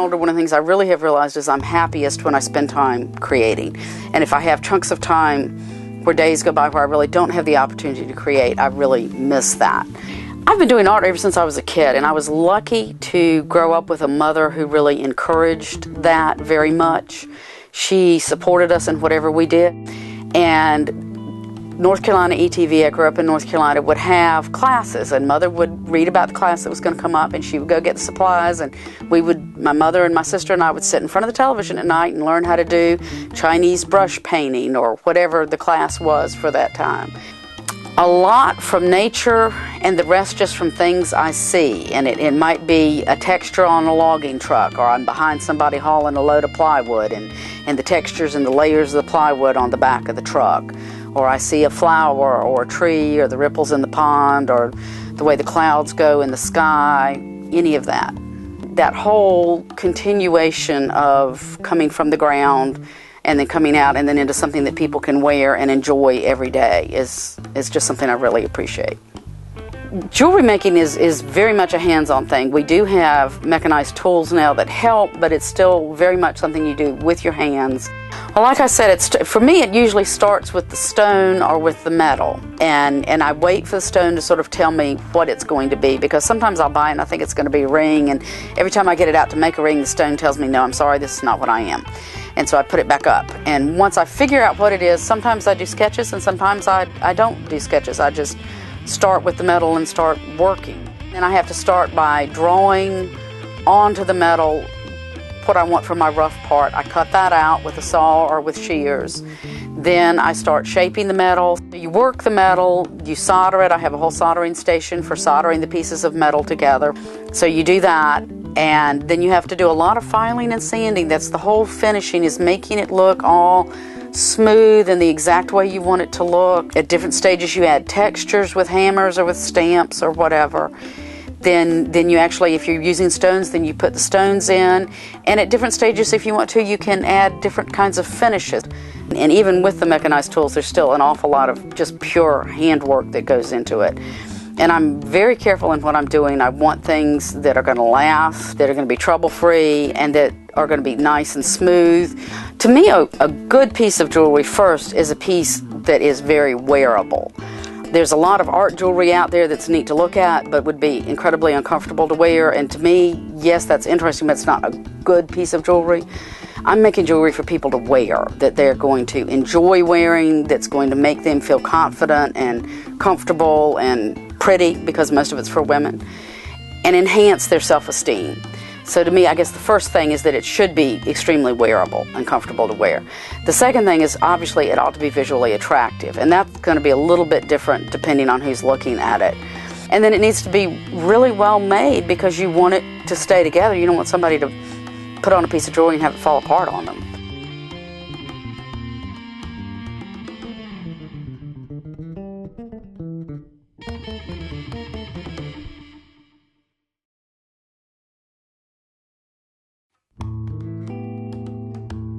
older, one of the things I really have realized is I'm happiest when I spend time creating. And if I have chunks of time where days go by where I really don't have the opportunity to create, I really miss that. I've been doing art ever since I was a kid, and I was lucky to grow up with a mother who really encouraged that very much. She supported us in whatever we did. And North Carolina ETV, I grew up in North Carolina, would have classes, and Mother would read about the class that was going to come up, and she would go get the supplies, and my mother and my sister and I would sit in front of the television at night and learn how to do Chinese brush painting or whatever the class was for that time. A lot from nature, and the rest just from things I see. And it might be a texture on a logging truck, or I'm behind somebody hauling a load of plywood, and the textures and the layers of the plywood on the back of the truck. Or I see a flower or a tree or the ripples in the pond or the way the clouds go in the sky, any of that. That whole continuation of coming from the ground and then coming out and then into something that people can wear and enjoy every day is just something I really appreciate. Jewelry making is very much a hands-on thing. We do have mechanized tools now that help, but it's still very much something you do with your hands. Well, like I said, for me it usually starts with the stone or with the metal, and I wait for the stone to sort of tell me what it's going to be, because sometimes I'll buy it and I think it's going to be a ring, and every time I get it out to make a ring, the stone tells me, no, I'm sorry, this is not what I am. And so I put it back up, and once I figure out what it is, sometimes I do sketches and sometimes I don't do sketches. I just start with the metal and start working. Then I have to start by drawing onto the metal what I want for my rough part. I cut that out with a saw or with shears. Then I start shaping the metal. You work the metal, you solder it. I have a whole soldering station for soldering the pieces of metal together. So you do that, and then you have to do a lot of filing and sanding. That's the whole finishing, is making it look all smooth in the exact way you want it to look. At different stages you add textures with hammers or with stamps or whatever. Then you actually, if you're using stones, then you put the stones in. And at different stages, if you want to, you can add different kinds of finishes. And even with the mechanized tools, there's still an awful lot of just pure handwork that goes into it. And I'm very careful in what I'm doing. I want things that are going to last, that are going to be trouble-free, and that are going to be nice and smooth. To me, a good piece of jewelry first is a piece that is very wearable. There's a lot of art jewelry out there that's neat to look at, but would be incredibly uncomfortable to wear. And to me, yes, that's interesting, but it's not a good piece of jewelry. I'm making jewelry for people to wear, that they're going to enjoy wearing, that's going to make them feel confident and comfortable and pretty, because most of it's for women, and enhance their self-esteem. So to me, I guess the first thing is that it should be extremely wearable and comfortable to wear. The second thing is, obviously, it ought to be visually attractive, and that's going to be a little bit different depending on who's looking at it. And then it needs to be really well made, because you want it to stay together. You don't want somebody to put on a piece of jewelry and have it fall apart on them.